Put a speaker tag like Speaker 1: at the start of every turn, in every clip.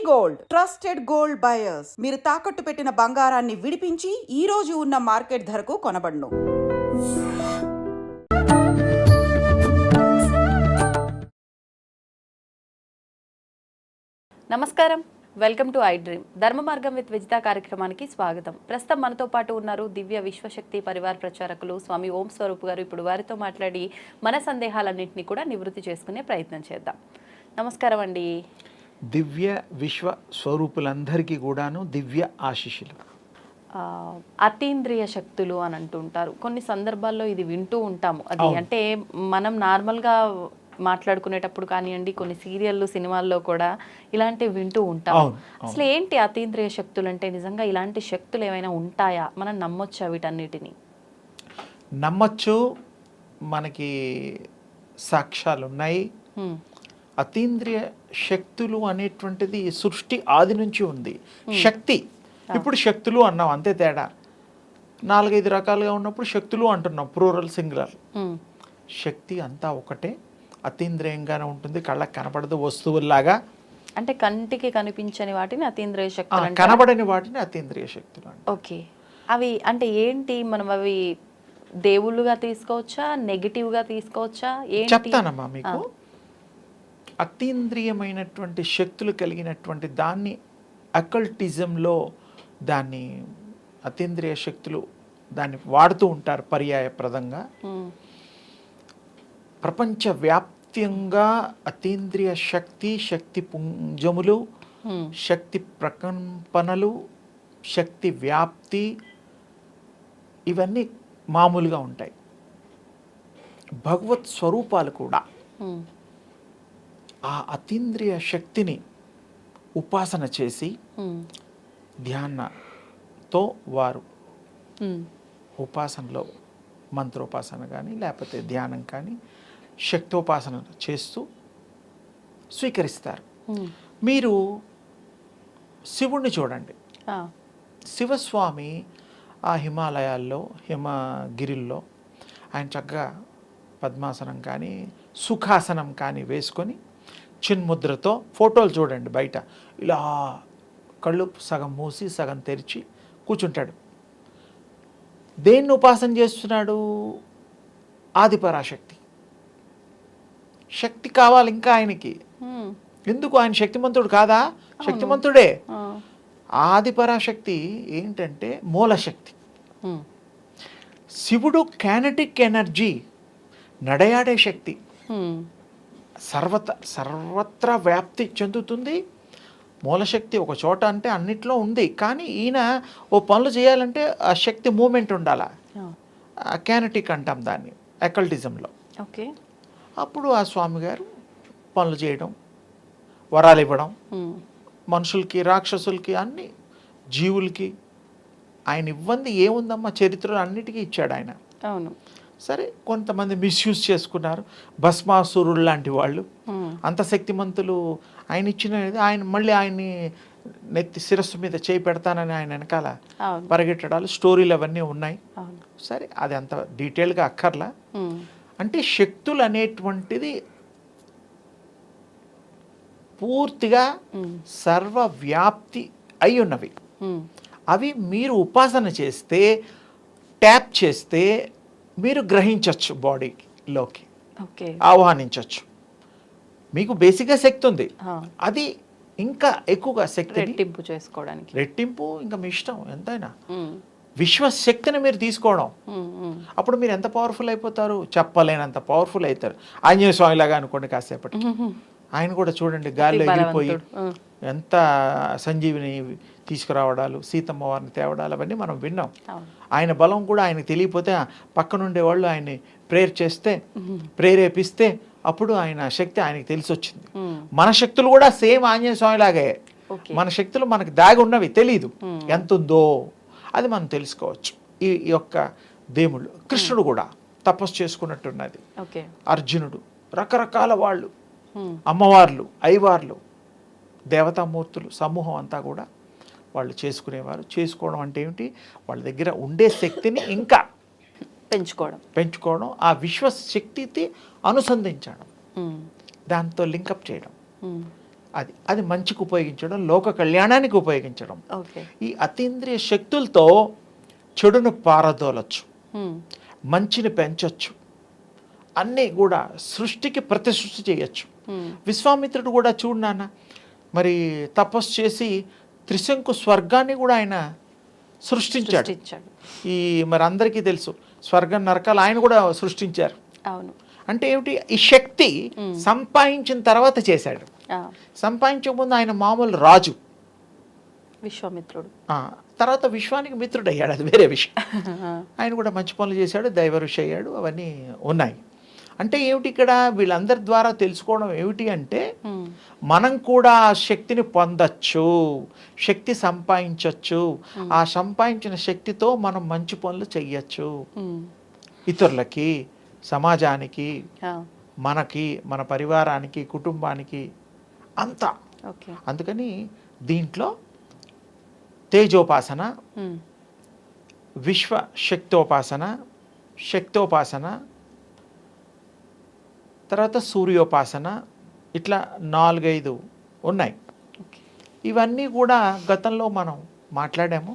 Speaker 1: Gold trusted gold buyers మీరు తాకట్టు పెట్టిన బంగారాన్ని విడిపించి ఈ రోజు ఉన్న మార్కెట్ ధరకు కొనబడును.
Speaker 2: నమస్కారం, వెల్కమ్ టు ఐ డ్రీమ్. ధర్మ మార్గం విత్ విజిత కార్యక్రమానికి స్వాగతం. ప్రస్తుతం మనతో పాటు ఉన్నారు దివ్య విశ్వశక్తి పరివార్ ప్రచారకులు స్వామి ఓం స్వరూప్ గారు. ఇప్పుడు వారితో మాట్లాడి మన సందేహాలన్నింటినీ కూడా నివృత్తి చేసుకునే ప్రయత్నం చేద్దాం. నమస్కారం అండి.
Speaker 3: దివ్య విశ్వ స్వరూపులందరికీ కూడాను దివ్య ఆశీస్సులు.
Speaker 2: అతీంద్రియ శక్తులు అని అంటుంటారు. కొన్ని సందర్భాల్లో ఇది వింటూ ఉంటాము. అది అంటే మనం నార్మల్గా మాట్లాడుకునేటప్పుడు కానివ్వండి, కొన్ని సీరియళ్ళు సినిమాల్లో కూడా ఇలాంటివి వింటూ ఉంటాం. అసలు ఏంటి అతీంద్రియ శక్తులు అంటే? నిజంగా ఇలాంటి శక్తులు ఏమైనా ఉంటాయా? మనం నమ్మొచ్చా వీటన్నిటిని?
Speaker 3: నమ్మచ్చు, మనకి సాక్ష్యాలు ఉన్నాయి. అతీంద్రియ శక్తులు అనేటువంటిది సృష్టి ఆది నుంచి ఉంది. శక్తి ఇప్పుడు శక్తులు అన్నాం, అంతే తేడా. 4-5 రకాలుగా ఉన్నప్పుడు శక్తులు అంటున్నాం, ప్లూరల్ సింగులర్. శక్తి అంతా ఒకటే, అతీంద్రియంగానే ఉంటుంది, కళ్ళకి కనపడదు వస్తువుల్లాగా.
Speaker 2: అంటే కంటికి కనిపించని వాటిని అతీంద్రియ శక్తులు,
Speaker 3: కనబడని వాటిని అతీంద్రియ శక్తులు అంటారు.
Speaker 2: ఓకే, అవి అంటే ఏంటి? మనం అవి దేవుళ్ళుగా తీసుకోవచ్చా, నెగిటివ్గా తీసుకోవచ్చా?
Speaker 3: చెప్తానమ్మా మీకు. అతీంద్రియమైనటువంటి శక్తులు కలిగినటువంటి దాన్ని అకల్టిజంలో దాన్ని అతీంద్రియ శక్తులు దాన్ని వాడుతూ ఉంటారు పర్యాయప్రదంగా. ప్రపంచవ్యాప్తంగా అతీంద్రియ శక్తి, శక్తి పుంజములు, శక్తి ప్రకంపనలు, శక్తి వ్యాప్తి ఇవన్నీ మామూలుగా ఉంటాయి. భగవత్ స్వరూపాలు కూడా ఆ అతీంద్రియ శక్తిని ఉపాసన చేసి ధ్యానంతో వారు ఉపాసనలో మంత్రోపాసన కానీ లేకపోతే ధ్యానం కానీ శక్తోపాసన చేస్తూ స్వీకరిస్తారు. మీరు శివుణ్ణి చూడండి. శివస్వామి ఆ హిమాలయాల్లో, హిమగిరిల్లో ఆయన చక్కగా పద్మాసనం కానీ సుఖాసనం కానీ వేసుకొని చిన్ముద్రతో ఫోటోలు చూడండి బయట, ఇలా కళ్ళు సగం మూసి సగం తెరిచి కూర్చుంటాడు. దేన్ని ఉపాసన చేస్తున్నాడు? ఆదిపరాశక్తి. శక్తి కావాలి ఇంకా ఆయనకి. ఎందుకు? ఆయన శక్తిమంతుడు కాదా? శక్తిమంతుడే. ఆదిపరాశక్తి ఏంటంటే మూలశక్తి. శివుడు కైనెటిక్ ఎనర్జీ, నడయాడే శక్తి, సర్వత్రా వ్యాప్తి చెందుతుంది. మూలశక్తి ఒక చోట అంటే అన్నిట్లో ఉంది. కానీ ఈయన ఓ పనులు చేయాలంటే ఆ శక్తి మూమెంట్ ఉండాలా. కైనెటిక్ అంటాం దాన్ని అకల్టిజంలో.
Speaker 2: ఓకే.
Speaker 3: అప్పుడు ఆ స్వామి గారు పనులు చేయడం, వరాలు ఇవ్వడం, మనుషులకి, రాక్షసులకి, అన్ని జీవులకి ఆయన ఇవ్వంది ఏముందమ్మా చరిత్రలో అన్నిటికీ ఇచ్చాడు ఆయన.
Speaker 2: అవును.
Speaker 3: సరే, కొంతమంది మిస్యూజ్ చేసుకున్నారు. భస్మాసురుడు లాంటి వాళ్ళు, అంత శక్తిమంతులు. ఆయన ఇచ్చినది ఆయన మళ్ళీ ఆయన్ని నెత్తి శిరస్సు మీద చేయి పెడతానని ఆయన వెనకాల పరిగెట్టడాలు, స్టోరీలు అవన్నీ ఉన్నాయి. సరే, అది అంత డీటెయిల్గా అక్కర్లా. అంటే శక్తులు అనేటువంటిది పూర్తిగా సర్వవ్యాప్తి అయి ఉన్నవి. అవి మీరు ఉపాసన చేస్తే, ట్యాప్ చేస్తే మీరు గ్రహించవచ్చు, బాడీలోకి ఆహ్వానించవచ్చు. మీకు బేసిక్గా శక్తి ఉంది, అది ఇంకా ఎక్కువగా శక్తి
Speaker 2: రెట్టింపు చేసుకోవడానికి,
Speaker 3: రెట్టింపు ఇంకా మీ ఇష్టం ఎంతైనా. విశ్వశక్తిని మీరు తీసుకోవడం, అప్పుడు మీరు ఎంత పవర్ఫుల్ అయిపోతారు, చెప్పలేనంత పవర్ఫుల్ అవుతారు. ఆంజనేయ స్వామి లాగా అనుకోండి కాసేపటి. ఆయన కూడా చూడండి గాలిలో ఎగిరిపోయి ఎంత సంజీవిని తీసుకురావడాలు, సీతమ్మ వారిని తేవడాలు అవన్నీ మనం విన్నాం. ఆయన బలం కూడా ఆయనకు తెలియకపోతే పక్కనుండే వాళ్ళు ఆయన్ని ప్రేయర్ చేస్తే, ప్రేరేపిస్తే అప్పుడు ఆయన శక్తి ఆయనకు తెలిసి వచ్చింది. మన శక్తులు కూడా సేమ్ ఆంజనేయ స్వామి లాగే. మన శక్తులు మనకు దాగి ఉన్నవి, తెలీదు ఎంత ఉందో, అది మనం తెలుసుకోవచ్చు. ఈ యొక్క దేవుళ్ళు, కృష్ణుడు కూడా తపస్సు చేసుకున్నట్టున్నది. అర్జునుడు, రకరకాల వాళ్ళు, అమ్మవార్లు, అయ్యవార్లు, దేవతామూర్తులు సమూహం అంతా కూడా వాళ్ళు చేసుకునేవారు. చేసుకోవడం అంటే ఏమిటి? వాళ్ళ దగ్గర ఉండే శక్తిని ఇంకా పెంచుకోవడం, ఆ విశ్వశక్తికి అనుసంధించడం, దాంతో లింకప్ చేయడం. అది అది మంచికి ఉపయోగించడం, లోక కళ్యాణానికి ఉపయోగించడం.
Speaker 2: ఓకే.
Speaker 3: ఈ అతీంద్రియ శక్తులతో చెడును పారదోలచ్చు, మంచిని పెంచొచ్చు, అన్నీ కూడా సృష్టికి ప్రతి సృష్టి చేయొచ్చు. విశ్వామిత్రుడు కూడా చూడు నాన్న, మరి తపస్సు చేసి త్రిశంకు స్వర్గాన్ని కూడా ఆయన సృష్టించాడు. ఈ మరి అందరికీ తెలుసు స్వర్గం నరకాలు ఆయన కూడా సృష్టించారు.
Speaker 2: అవును.
Speaker 3: అంటే ఏమిటి, ఈ శక్తి సంపాదించిన తర్వాత చేశాడు. సంపాదించక ముందు ఆయన మామూలు రాజు,
Speaker 2: విశ్వామిత్రుడు.
Speaker 3: తర్వాత విశ్వానికి మిత్రుడు అయ్యాడు, అది వేరే విషయం. ఆయన కూడా మంచి పనులు చేశాడు, దైవ ఋషి అయ్యాడు, అవన్నీ ఉన్నాయి. అంటే ఏమిటి ఇక్కడ వీళ్ళందరి ద్వారా తెలుసుకోవడం ఏమిటి అంటే మనం కూడా ఆ శక్తిని పొందచ్చు, శక్తి సంపాదించవచ్చు. ఆ సంపాదించిన శక్తితో మనం మంచి పనులు చెయ్యొచ్చు, ఇతరులకి, సమాజానికి, మనకి, మన పరివారానికి, కుటుంబానికి అంతా. అందుకని దీంట్లో తేజోపాసన, విశ్వ శక్తోపాసన, శక్తోపాసన, తర్వాత సూర్యోపాసన, ఇట్లా 4-5 ఉన్నాయి. ఇవన్నీ కూడా గతంలో మనం మాట్లాడాము.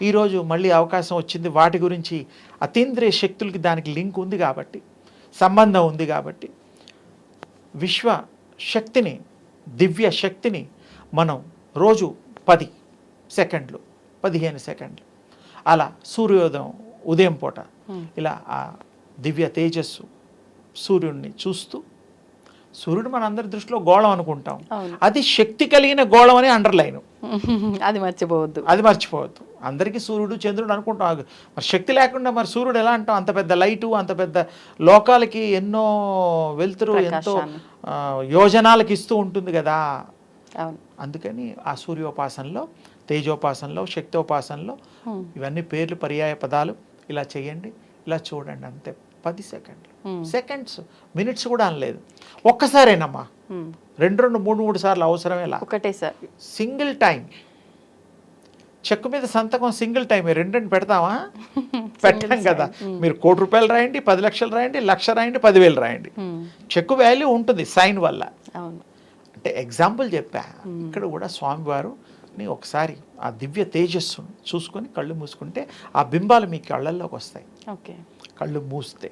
Speaker 3: ఈరోజు మళ్ళీ అవకాశం వచ్చింది వాటి గురించి. అతీంద్రియ శక్తులకి దానికి లింక్ ఉంది కాబట్టి, సంబంధం ఉంది కాబట్టి, విశ్వ శక్తిని, దివ్య శక్తిని మనం రోజు 10 సెకండ్లు, 15 సెకండ్లు అలా సూర్యోదయం, ఉదయం పూట ఇలా ఆ దివ్య తేజస్సు సూర్యుడిని చూస్తూ, సూర్యుడు మన అందరి దృష్టిలో గోళం అనుకుంటాం, అది శక్తి కలిగిన గోళం అని అండర్లైన్,
Speaker 2: అది మర్చిపోవద్దు,
Speaker 3: అది మర్చిపోవద్దు. అందరికీ సూర్యుడు చంద్రుడు అనుకుంటాం, మరి శక్తి లేకుండా మరి సూర్యుడు ఎలా అంటాం? అంత పెద్ద లైటు, అంత పెద్ద లోకాలకి ఎన్నో వెలుతురు, ఎంతో యోజనాలకు ఇస్తూ ఉంటుంది కదా. అందుకని ఆ సూర్యోపాసనలో, తేజోపాసనలో, శక్తోపాసనలో ఇవన్నీ పేర్లు, పర్యాయ పదాలు. ఇలా చేయండి, ఇలా చూడండి, అంతే. 10 సెకండ్లు, సెకండ్స్, మినిట్స్ కూడా అనలేదు. ఒక్కసారేనమ్మా, 2, 3 సార్లు అవసరమేలా,
Speaker 2: ఒకటేసారి
Speaker 3: సింగిల్ టైం. చెక్కు మీద సంతకం సింగిల్ టైం, 2 పెడతామా? పెట్టాం కదా. మీరు 1 కోటి రూపాయలు రాయండి, 10 లక్షలు రాయండి, 1,00,000 రాయండి, 10,000 రాయండి, చెక్కు వాల్యూ ఉంటుంది సైన్ వల్ల. అంటే ఎగ్జాంపుల్ చెప్పా. ఇక్కడ కూడా స్వామివారుని ఒకసారి ఆ దివ్య తేజస్సును చూసుకొని కళ్ళు మూసుకుంటే ఆ బింబాలు మీ కళ్ళల్లోకి వస్తాయి. కళ్ళు మూస్తే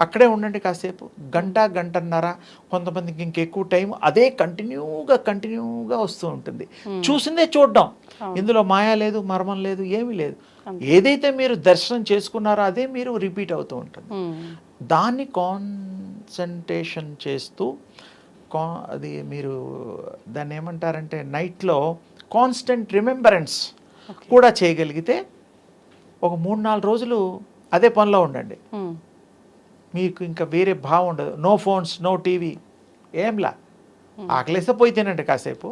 Speaker 3: అక్కడే ఉండండి కాసేపు, గంటన్నర, కొంతమందికి ఇంకెక్కువ టైం అదే కంటిన్యూగా వస్తూ ఉంటుంది. చూసిందే చూడడం, ఇందులో మాయా లేదు, మర్మం లేదు, ఏమీ లేదు. ఏదైతే మీరు దర్శనం చేసుకున్నారో అదే మీరు రిపీట్ అవుతూ ఉంటుంది. దాన్ని కాన్సన్ట్రేషన్ చేస్తూ, అది మీరు దాన్ని ఏమంటారంటే నైట్లో కాన్స్టెంట్ రిమెంబరెన్స్ కూడా చేయగలిగితే ఒక 3-4 రోజులు అదే పనిలో ఉండండి. మీకు ఇంకా వేరే భావం ఉండదు. నో ఫోన్స్, నో టీవీ, ఏంలా. ఆకలేస్తే పోయి తినండి కాసేపు,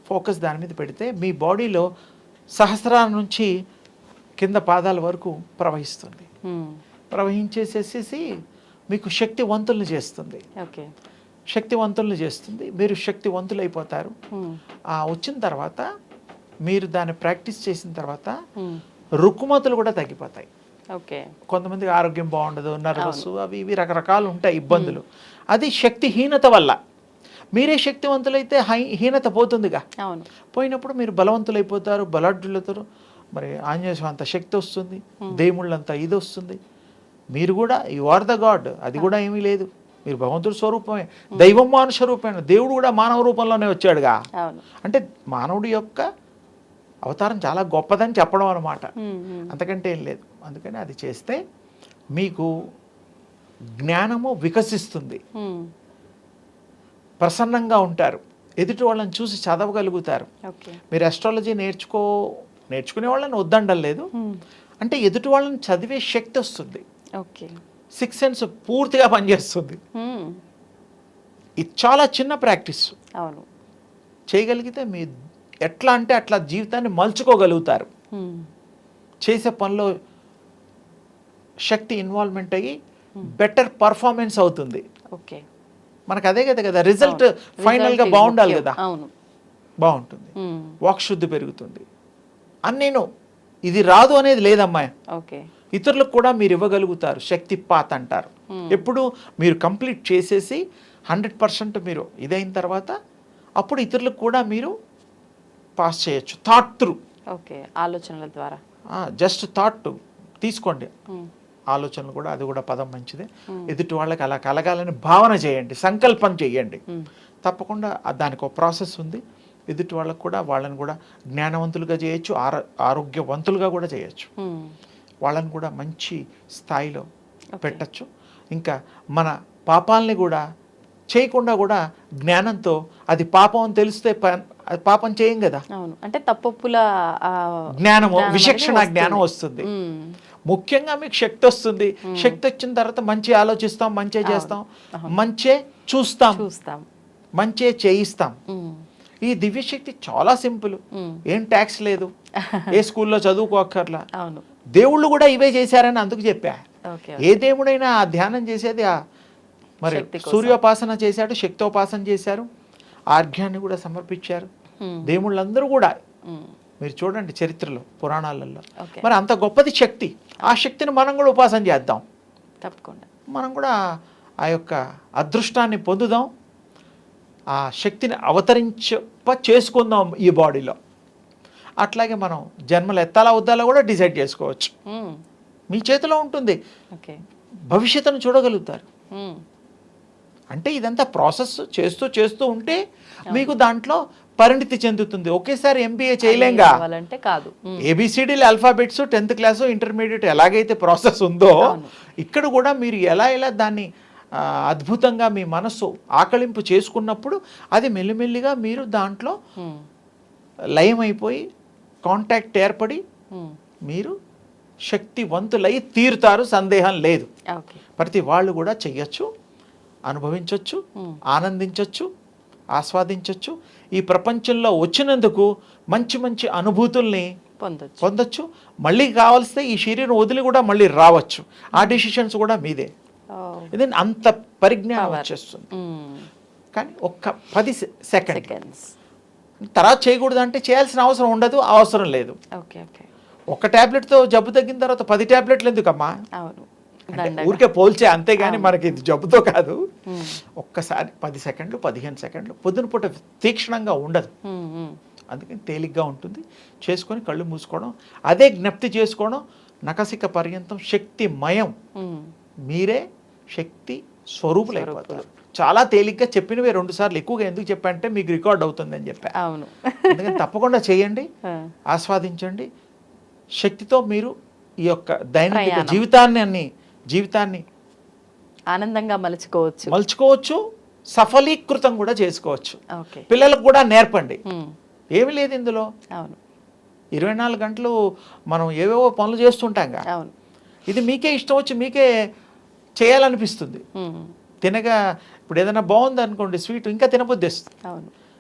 Speaker 3: ఫోకస్ దాని మీద పెడితే మీ బాడీలో సహస్రాల నుంచి కింద పాదాల వరకు ప్రవహిస్తుంది. ప్రవహించేసేసి మీకు శక్తివంతుల్ని చేస్తుంది, శక్తివంతుల్ని చేస్తుంది. మీరు శక్తివంతులు అయిపోతారు. వచ్చిన తర్వాత మీరు దాన్ని ప్రాక్టీస్ చేసిన తర్వాత రుక్కుమతులు కూడా తగ్గిపోతాయి. కొంతమందికి ఆరోగ్యం బాగుండదు, నర్వస్, అవి ఇవి రకరకాలు ఉంటాయి ఇబ్బందులు. అది శక్తిహీనత వల్ల. మీరే శక్తివంతులైతే హీనత పోతుందిగా. పోయినప్పుడు మీరు బలవంతులైపోతారు, బలాఢ్యులవుతారు. మరి ఆంజనేయ స్వామి అంత శక్తి వస్తుంది, దేవుళ్ళంతా ఇది వస్తుంది. మీరు కూడా యు ఆర్ ద గాడ్, అది కూడా ఏమీ లేదు. మీరు భగవంతుడి స్వరూపమే, దైవం మానుష రూపమే. దేవుడు కూడా మానవ రూపంలోనే వచ్చాడుగా. అంటే మానవుడి యొక్క అవతారం చాలా గొప్పదని చెప్పడం అన్నమాట, అంతకంటే ఏం లేదు. అందుకని అది చేస్తే మీకు జ్ఞానము వికసిస్తుంది, ప్రసన్నంగా ఉంటారు, ఎదుటి వాళ్ళని చూసి చదవగలుగుతారు. మీరు అస్ట్రాలజీ నేర్చుకునే వాళ్ళని వద్దండం లేదు, అంటే ఎదుటి వాళ్ళని చదివే శక్తి వస్తుంది. 6 సెన్స్ పూర్తిగా పనిచేస్తుంది. ఇది చాలా చిన్న ప్రాక్టీస్. చేయగలిగితే మీ ఎట్లా అంటే అట్లా జీవితాన్ని మలుచుకోగలుగుతారు. చేసే పనిలో శక్తి ఇన్వాల్వ్మెంట్ అయ్యి బెటర్ పర్ఫార్మెన్స్ అవుతుంది. మనకు అదే కదా రిజల్ట్ ఫైనల్గా బాగుండాలి కదా, బాగుంటుంది, వాక్శుద్ధి పెరుగుతుంది. అన్నీను ఇది రాదు అనేది లేదమ్మా. ఇతరులకు కూడా మీరు ఇవ్వగలుగుతారు. శక్తి పాత్ అంటారు. ఎప్పుడు మీరు కంప్లీట్ చేసేసి 100% మీరు ఇదైన తర్వాత అప్పుడు ఇతరులకు కూడా మీరు పాస్ చేయొచ్చు. థాట్ త్రూ,
Speaker 2: ఓకే, ఆలోచనల ద్వారా.
Speaker 3: జస్ట్ థాట్ తీసుకోండి, ఆలోచనలు కూడా, అది కూడా పదం మంచిదే. ఎదుటి వాళ్ళకి అలా కలగాలని భావన చేయండి, సంకల్పం చేయండి. తప్పకుండా దానికి ఒక ప్రాసెస్ ఉంది. ఎదుటి వాళ్ళకు కూడా వాళ్ళని కూడా జ్ఞానవంతులుగా చేయొచ్చు, ఆరోగ్యవంతులుగా కూడా చేయొచ్చు. వాళ్ళని కూడా మంచి స్థాయిలో పెట్టచ్చు. ఇంకా మన పాపాలని కూడా చేయకుండా కూడా జ్ఞానంతో, అది పాపం అని తెలిస్తే అది పాపం చేయం కదా.
Speaker 2: అవును, అంటే తప్పొప్పుల
Speaker 3: జ్ఞానము, విచక్షణ జ్ఞానం వస్తుంది. ముఖ్యంగా మీకు శక్తి వస్తుంది. శక్తి వచ్చిన తర్వాత మంచి ఆలోచిస్తాం, మంచి చేస్తాం, మంచే చూస్తాం, మంచే చేయిస్తాం. ఈ దివ్యశక్తి చాలా సింపుల్, ఏం ట్యాక్స్ లేదు, ఏ స్కూల్లో చదువుకోక్కర్లా. దేవుళ్ళు కూడా ఇవే చేశారని అందుకు చెప్పా. ఏ దేవుడైనా ఆ ధ్యానం చేసేది మరి సూర్యోపాసన చేశాడు, శక్తోపాసన చేశారు, ఆర్ఘ్యాన్ని కూడా సమర్పించారు. దేవుళ్ళందరూ కూడా మీరు చూడండి చరిత్రలో, పురాణాలలో. మరి అంత గొప్పది శక్తి. ఆ శక్తిని మనం కూడా ఉపాసన చేద్దాం,
Speaker 2: తప్పకుండా.
Speaker 3: మనం కూడా ఆ యొక్క అదృష్టాన్ని పొందుదాం, ఆ శక్తిని చేసుకుందాం ఈ బాడీలో. అట్లాగే మనం జన్మలు ఎత్తాలా వద్దాలా కూడా డిసైడ్ చేసుకోవచ్చు. మీ చేతిలో ఉంటుంది, భవిష్యత్తును చూడగలుగుతారు. అంటే ఇదంతా ప్రాసెస్ చేస్తూ ఉంటే మీకు దాంట్లో పరిణితి చెందుతుంది. ఒకేసారి MBA చేయలేంగా,
Speaker 2: కాదు.
Speaker 3: ABCDలు ఆల్ఫాబెట్స్ 10th క్లాసు ఇంటర్మీడియట్ ఎలాగైతే ప్రాసెస్ ఉందో, ఇక్కడ కూడా మీరు ఎలా దాన్ని అద్భుతంగా మీ మనస్సు ఆకలింపు చేసుకున్నప్పుడు అది మెల్లిమెల్లిగా మీరు దాంట్లో లయమైపోయి కాంటాక్ట్ ఏర్పడి మీరు శక్తివంతులై తీరుతారు, సందేహం లేదు. ప్రతి వాళ్ళు కూడా చెయ్యొచ్చు, అనుభవించవచ్చు, ఆనందించవచ్చు, ఆస్వాదించవచ్చు. ఈ ప్రపంచంలో వచ్చినందుకు మంచి మంచి అనుభూతుల్ని పొందొచ్చు. మళ్ళీ కావాల్స్తే ఈ శరీరం వదిలి కూడా మళ్ళీ రావచ్చు. ఆ డిసిషన్స్ కూడా మీదే. ఇది అంత పరిజ్ఞానం వచ్చేస్తుంది. కానీ ఒక్క 10 సెకండ్స్ తర్వాత చేయకూడదు అంటే చేయాల్సిన అవసరం ఉండదు, అవసరం లేదు. ఒక్క ట్యాబ్లెట్తో జబ్బు తగ్గిన తర్వాత 10 ట్యాబ్లెట్లు ఎందుకమ్మా? ఊరికే పోల్చే, అంతేగాని మనకి ఇది జబ్బుతో కాదు. ఒక్కసారి 10 సెకండ్లు 15 సెకండ్లు పొద్దున పూట తీక్షణంగా ఉండదు, అందుకని తేలిగ్గా ఉంటుంది. చేసుకొని కళ్ళు మూసుకోవడం, అదే జ్ఞప్తి చేసుకోవడం, నకసిక పర్యంతం శక్తిమయం. మీరే శక్తి స్వరూపులైపోతారు. చాలా తేలిగ్గా చెప్పినవి 2 సార్లు ఎక్కువగా ఎందుకు చెప్పంటే మీకు రికార్డ్ అవుతుంది అని చెప్పా. అందుకని తప్పకుండా చేయండి, ఆస్వాదించండి. శక్తితో మీరు ఈ యొక్క దైనందిక జీవితాన్ని
Speaker 2: ఆనందంగా
Speaker 3: మలుచుకోవచ్చు, సఫలీకృతం కూడా చేసుకోవచ్చు. పిల్లలకు కూడా నేర్పండి. ఏమి లేదు ఇందులో. 24 గంటలు మనం ఏవేవో పనులు చేస్తుంటాంగా, ఇది మీకే ఇష్టం వచ్చి మీకే చేయాలనిపిస్తుంది. తినగా ఇప్పుడు ఏదైనా బాగుంది అనుకోండి స్వీట్, ఇంకా తినబుద్ధిస్తుంది.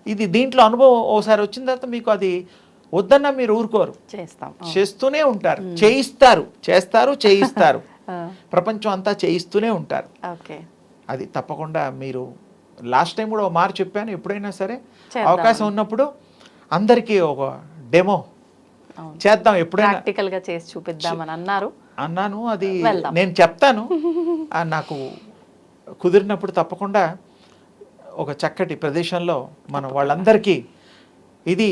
Speaker 3: ఇది దీంట్లో అనుభవం ఒకసారి వచ్చిన తర్వాత మీకు అది వద్దన్నా మీరు ఊరుకోరు, చేస్తూనే ఉంటారు, చేయిస్తారు. ప్రపంచం అంతా చేయిస్తూనే ఉంటారు. అది తప్పకుండా మీరు లాస్ట్ టైం కూడా మారు చెప్పాను, ఎప్పుడైనా సరే అవకాశం ఉన్నప్పుడు అందరికీ ఒక డెమో చేద్దాం, ఎప్పుడైనా
Speaker 2: ప్రాక్టికల్గా చేసి చూపిద్దామని
Speaker 3: అన్నాను. అది నేను చెప్తాను, నాకు కుదిరినప్పుడు తప్పకుండా ఒక చక్కటి ప్రదేశంలో మనం వాళ్ళందరికీ, ఇది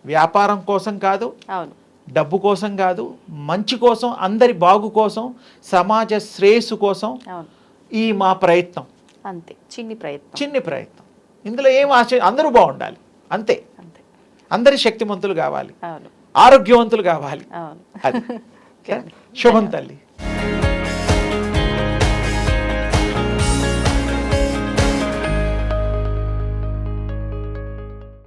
Speaker 3: వ్యాపారం కోసం కాదు, డబ్బు కోసం కాదు, మంచి కోసం, అందరి బాగు కోసం, సమాజ శ్రేయస్సు కోసం ఈ మా ప్రయత్నం.
Speaker 2: అంతే, చిన్ని
Speaker 3: ప్రయత్నం. ఇందులో ఏం ఆశ, అందరూ బాగుండాలి, అంతే. అందరి శక్తిమంతులు కావాలి, ఆరోగ్యవంతులు కావాలి. అది శుభం తల్లి.